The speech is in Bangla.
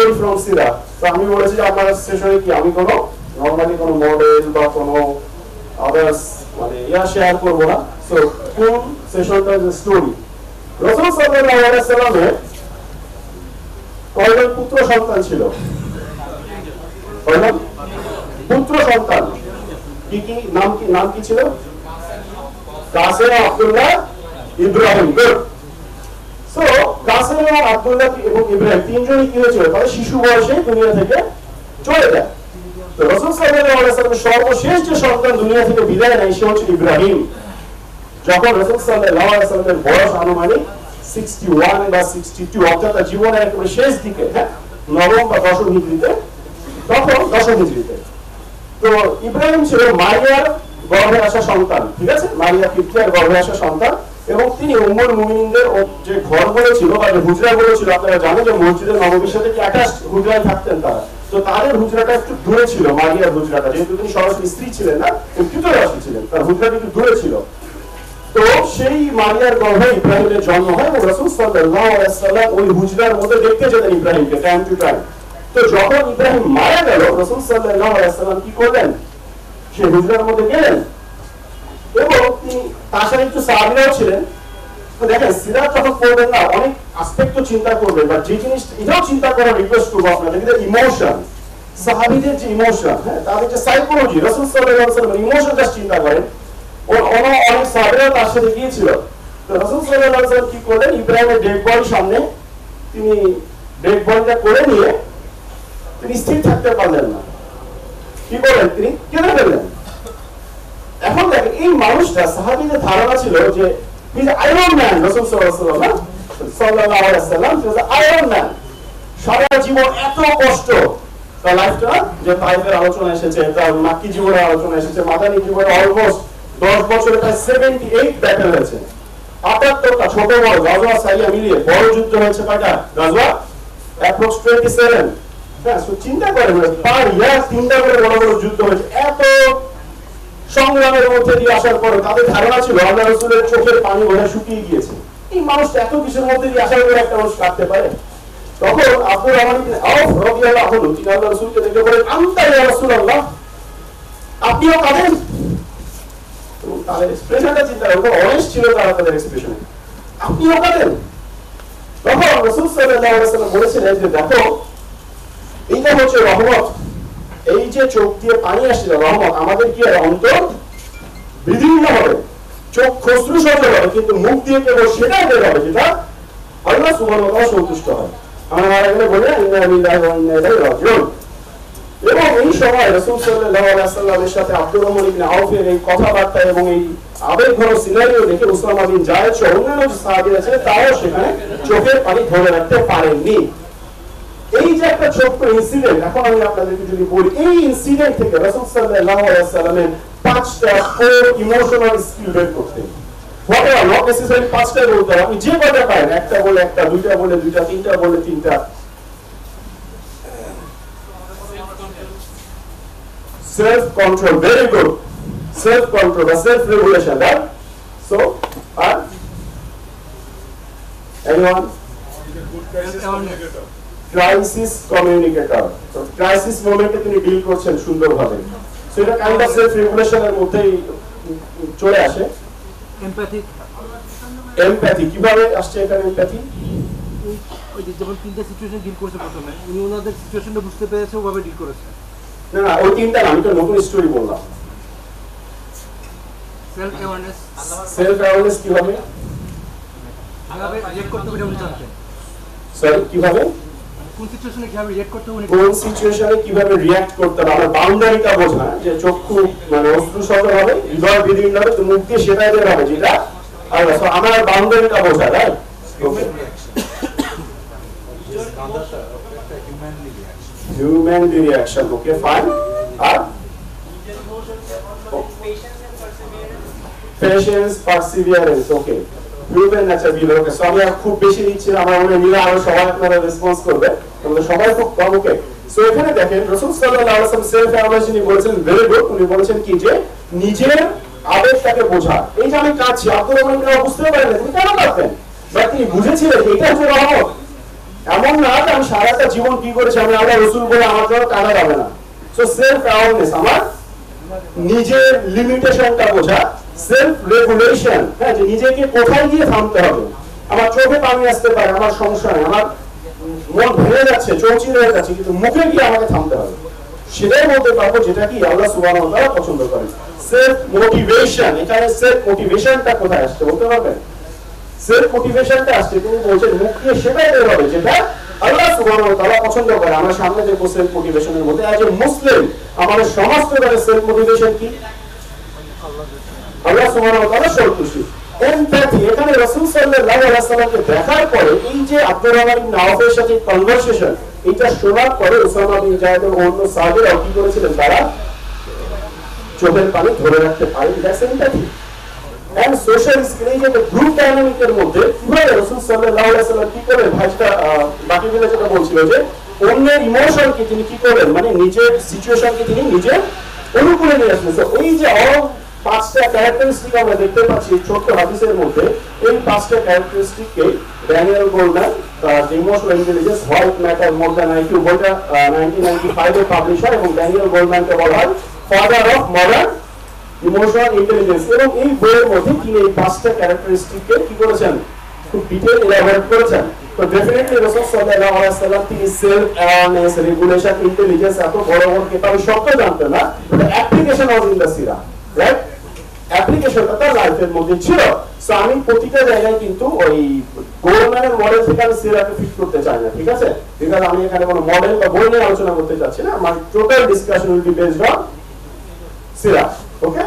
স্টোরি ফ্রম সিরা। তো আমি বলেছি যে আপনার সেশনে কি আমি কোনো নরমালি কোনো মডেল বা কোনো আদার্স মানে শেয়ার করবো না। সো কোন সেশনটা যে স্টোরি, রাসূল সাল্লাল্লাহু আলাইহি ওয়াসাল্লামের কয়জন পুত্র সন্তান ছিল? কয়জন পুত্র সন্তান? কি কি নাম কি ছিল? কাসেম, আব্দুল্লাহ, ইব্রাহিম। সো কাসেম, আব্দুল্লাহ এবং ইব্রাহিম তিনজনই কি হয়েছিল? তাদের শিশু বয়সে দুনিয়া থেকে চলে যায়। তো রাসূল সাল্লাল্লাহু আলাইহি ওয়াসাল্লামের সর্বশেষ যে সন্তান দুনিয়া থেকে বিদায় নেয় সে হচ্ছে ইব্রাহিম। যখন রাসূল সাল্লাল্লাহু আলাইহি ওয়াসাল্লামের বয়স আনুমানিক 61 বা 62, অর্থাৎ জীবনের একেবারে শেষ দিকে, হ্যাঁ, নবম বা দশম হিজরিতে, তখন দশম হিজরিতে। তো ইব্রাহিম ছিল মারিয়ার গর্ভে আসা সন্তান, ঠিক আছে, মারিয়া কিপ্তিয়ার গর্ভে আসা সন্তান। এবং তিনি উম্মুল মুমিনিনদের যে ঘরগুলো ছিল বা যে হুজরাগুলো ছিল, আপনারা জানেন যে মসজিদে নববীর সাথে কি অ্যাটাচ হুজরায় থাকতেন তারা। তো তাদের হুজরাটা একটু দূরে ছিল, মারিয়ার হুজরাটা, যেহেতু তিনি সরাসরি স্ত্রী ছিলেন না, কৃতদাসী ছিলেন, তার হুজরাটা একটু দূরে ছিল। তো সেই মারিয়ার গর্ভে ইব্রাহিমের জন্ম হয় এবং রাসূল সাল্লাল্লাহু আলাইহি ওয়াসাল্লাম ওই হুজরার মধ্যে দেখতে যেতেন ইব্রাহিমকে টাইম টু টাইম। তো যখন ইব্রাহিম মারা গেল, রাসূল সাল্লাল্লাহু আলাইহি ওয়াসাল্লাম কি করলেন? সেই হুজরার মধ্যে গেলেন এবং তিনি তার সাথে একটু সাহাবীরাও ছিলেন। তো দেখেন, সিরাত যখন পড়বেন না, অনেক আসপেক্ট চিন্তা করবেন, বা যে জিনিস এটাও চিন্তা করার রিকোয়েস্ট করবো আপনাদের, ইমোশন, সাহাবীদের যে ইমোশন, হ্যাঁ, তাদের যে সাইকোলজি, রাসূল সাল্লাল্লাহু আলাইহি ওয়াসাল্লামের ইমোশন জাস্ট চিন্তা করেন। অনেক সাহাবীরা তার সাথে গিয়েছিল। তো রাসূল সাল্লাল্লাহু আলাইহি ওয়াসাল্লাম কি করলেন? ইব্রাহিমের ডেড বডির সামনে তিনি ডেড বডিটা করে নিয়ে তিনি স্থির থাকতে পারলেন না। কি করলেন? তিনি কেঁদে ফেললেন। এখন দেখেন, এই মানুষটা, সাহাবীদের ধারণা ছিল যে ইজ আয়রন ম্যান, রাসূল সাল্লাল্লাহু আলাইহি ওয়াসাল্লাম ইজ আয়রন ম্যান। সারা জীবন এত কষ্ট, তার লাইফটা, যে তাইফের আলোচনা এসেছে, তার মাক্কি জীবনের আলোচনা এসেছে, মাদানী জীবনে অলমোস্ট 10 বছরে প্রায় 78 ব্যাটল হয়েছে, 78টা ছোট বড় গাজওয়া সাইয়া মিলিয়ে বড় যুদ্ধ হয়েছে। কয়টা গাজওয়া? অ্যাপ্রক্স 27। হ্যাঁ, সো চিন্তা করেন, পার ইয়ার 3টা করে বড় বড় যুদ্ধ হয়েছে। এত সংগ্রামের মধ্যে দিয়ে আসার পরে তাদের ধারণা ছিল আল্লাহ রাসূলের চোখের পানি বোধহয় শুকিয়ে গিয়েছে। এই মানুষটা এত কিছুর মধ্যে দিয়ে আসার পরে একটা মানুষ কাটতে পারে? তখন আব্দুর রহমান ইবনে আওফ রাদিয়াল্লাহু আনহু তিনি আল্লাহ রাসূলকে দেখে বলেন, আনতা ইয়া রাসূলুল্লাহ, আপনিও কাঁদেন? তাদের এক্সপ্রেশনটা চিন্তা করুন, অনেস্ট ছিল তারা তাদের এক্সপ্রেশনে। আপনিও কাঁদেন? তখন রাসূল সাল্লাল্লাহু আলাইহি ওয়াসাল্লাম বলেছিলেন যে দেখো, এইটা হচ্ছে রহমত। এই যে চোখ দিয়ে পানি আসছে রহমত, আমাদের কি অন্তর বিদীর্ণ হবে, চোখ খসরু সজল হবে, কিন্তু মুখ দিয়ে কেবল সেটাই বের হবে যেটা আল্লাহ সুবহানাহু ওয়া তাআলা সন্তুষ্ট হয়। আমরা মারা গেলে বলে ইন্না লিল্লাহি ওয়া ইন্না ইলাইহি রাজিউন। এবং এই সময় রাসূল সাল্লাল্লাহু আলাইহি ওয়াসাল্লামের সাথে আব্দুর রহমান ইবনে আওফের এই কথাবার্তা এবং এই আবেগঘন সিনারিও দেখে উসামা বিন যায়েদ সহ অন্যান্য সাহাবীরা ছিলেন, তারাও সেখানে চোখের পানি ধরে রাখতে পারেননি। এই যে একটা ছোট্ট ইনসিডেন্ট, এখন আমি আপনাদেরকে যদি বলি, এই ইনসিডেন্ট থেকে রাসূল সাল্লাল্লাহু আলাইহি ওয়াসাল্লামের 5টা কোর ইমোশনাল স্কিল বের করতে, হোয়াটএভার, নট নেসেসারি 5টাই বলতে হবে, আপনি যে কয়টা পারেন, একটা বলে একটা, দুইটা বলে দুইটা, তিনটা বলে তিনটা। Self control, very good, self control বা সেলফ রেগুলেশন, রাইট? সো আর এনিওয়ান? Crisis communicator. তো ক্রাইসিস মোমেন্টে তিনি ডিল করছেন সুন্দরভাবে। সো এটা কাইন্ড অফ সেলফ রেগুলেশনের মধ্যেই চলে আসে। এমপ্যাথি, এমপ্যাথি কিভাবে আসছে এখানে? এমপ্যাথি ওই যে যখন তিনটা সিচুয়েশন ডিল করছে, প্রথমে উনি ওনাদের সিচুয়েশনটা বুঝতে পেরেছে, ওভাবে ডিল করেছে। না না, ওই তিনটা না, আমি তো নতুন স্টোরি বললাম। সেলফ অ্যাওয়ারনেস, সেলফ অ্যাওয়ারনেস কিভাবে? কিভাবে রিঅ্যাক্ট করতে হবে উনি জানতেন। সরি, কিভাবে? কোন সিচুয়েশনে কিভাবে রিঅ্যাক্ট করতে হবে, কোন সিচুয়েশনে কিভাবে রিঅ্যাক্ট করতে হবে, আমার বাউন্ডারিটা বোঝা, যে চক্ষু মানে অশ্রু সজল হবে, হৃদয় বিদীর্ণ হবে, তো মুখ দিয়ে সেটাই বের হবে যেটা আল্লাহ। সো আমার বাউন্ডারিটা বোঝা, রাইট? ওকে, humanly reaction, okay, fine. আর patience, perseverance, okay, human nature behavior, okay. So আমি আর খুব বেশি নিচ্ছি না, আমার মনে নিলে আরো সবাই আপনারা রেসপন্স করবে, তোমরা সবাই খুব কম, ওকে। সো এখানে দেখেন রাসূল সাল্লাল্লাহু আলাইহি ওয়াসাল্লাম সেলফ অ্যাওয়ারনেস নিয়ে বলেছেন, ভেরি গুড। উনি বলেছেন কি, যে নিজের আবেগটাকে বোঝা। এই যে আমি কাঁদছি, আব্দুর রহমান বুঝতে পারেন না তিনি কেন কাঁদতেন, বাট তিনি বুঝেছিলেন এটা হচ্ছে রহমত। এমন না যে আমি সারাটা জীবন কি করেছি আমি আল্লাহ রসুল বলে আমার জন্য টানা যাবে না। সো সেলফ অ্যাওয়ারনেস, আমার নিজের লিমিটেশনটা বোঝা, সেলফ রেগুলেশন, হ্যাঁ, যে নিজেকে কোথায় গিয়ে থামতে হবে। আমার চোখে পানি আসতে পারে, আমার সমস্যা নেই, আমার মন ভেঙে যাচ্ছে, চৌচির হয়ে যাচ্ছে, কিন্তু মুখে গিয়ে আমাকে থামতে হবে, সেটাই বলতে পারবো যেটা কি আল্লাহ সুবহানাহু ওয়া তাআলা পছন্দ করেন। সেলফ মোটিভেশন, এখানে সেলফ মোটিভেশনটা কোথায় আসছে বলতে পারবেন? সেলফ মোটিভেশনটা আসছে তিনি বলছেন মুখ দিয়ে সেটাই বের হবে যেটা আল্লাহ সুবহানাহু ওয়া তাআলা পছন্দ করে। আমরা সামনে দেখব সেলফ মোটিভেশনের মধ্যে অ্যাজ এ মুসলিম আমাদের সমাজ থেকে সেলফ মোটিভেশন কি? আল্লাহ সুবহানাহু ওয়া তাআলা সন্তুষ্টি। এমপ্যাথি, এখানে রাসূল সাল্লাল্লাহু আলাইহি ওয়াসাল্লামকে দেখার পরে এই যে আব্দুর রহমান ইবনে আওফের সাথে কনভারসেশন, এটা শোনার পরে উসামা বিন যায়েদ এবং অন্য সাহাবীরা কি করেছিলেন, তারা চোখের পানি ধরে রাখতে পারেন। That's empathy. And social skill, এই যে গ্রুপ ডাইনামিকের মধ্যে কিভাবে রাসূল সাল্লাল্লাহু আলাইহি ওয়াসাল্লাম কি করেন, ভাইটা বাকিগুলো যেটা বলছিল যে অন্যের ইমোশনকে তিনি কি করেন, মানে নিজের সিচুয়েশনকে তিনি নিজের অনুকূলে নিয়ে আসলেন। তো এই যে পাঁচটা ক্যারেক্টারিস্টিক আমরা দেখতে পাচ্ছি ছোট্ট হাদিসের মধ্যে, এই পাঁচটা ক্যারেক্টারিস্টিককে Daniel Goleman the emotional intelligence what matter more than IQ বইটা 1995 এ পাবলিশ হয় এবং ড্যানিয়েল গোল্ডম্যানকে বলা হয় father of modern emotional intelligence. এবং এই বইয়ের মধ্যে তিনি এই পাঁচটা ক্যারেক্টারিস্টিককে কি করেছেন, খুব ডিটেইল এলাবোরেট করেছেন। তো ডেফিনেটলি রাসূল সাল্লাল্লাহু আলাইহি ওয়াসাল্লাম তিনি সেলফ অ্যাওয়ারনেস, রেগুলেশন, ইন্টেলিজেন্স এত বড় বড় কিতাবের শব্দ জানতেন না, but application was in the Sira, right? অ্যাপ্লিকেশনটা তার লাইফের মধ্যে ছিল। সো আমি প্রতিটা জায়গায় কিন্তু ওই গোল্ডম্যানের মডেল থেকে আমি সিরাকে ফিট করতে চাই না, ঠিক আছে? বিকজ আমি এখানে কোনো মডেল বা বই নিয়ে আলোচনা করতে চাচ্ছি না, আমার total discussion will be based on Sira, okay?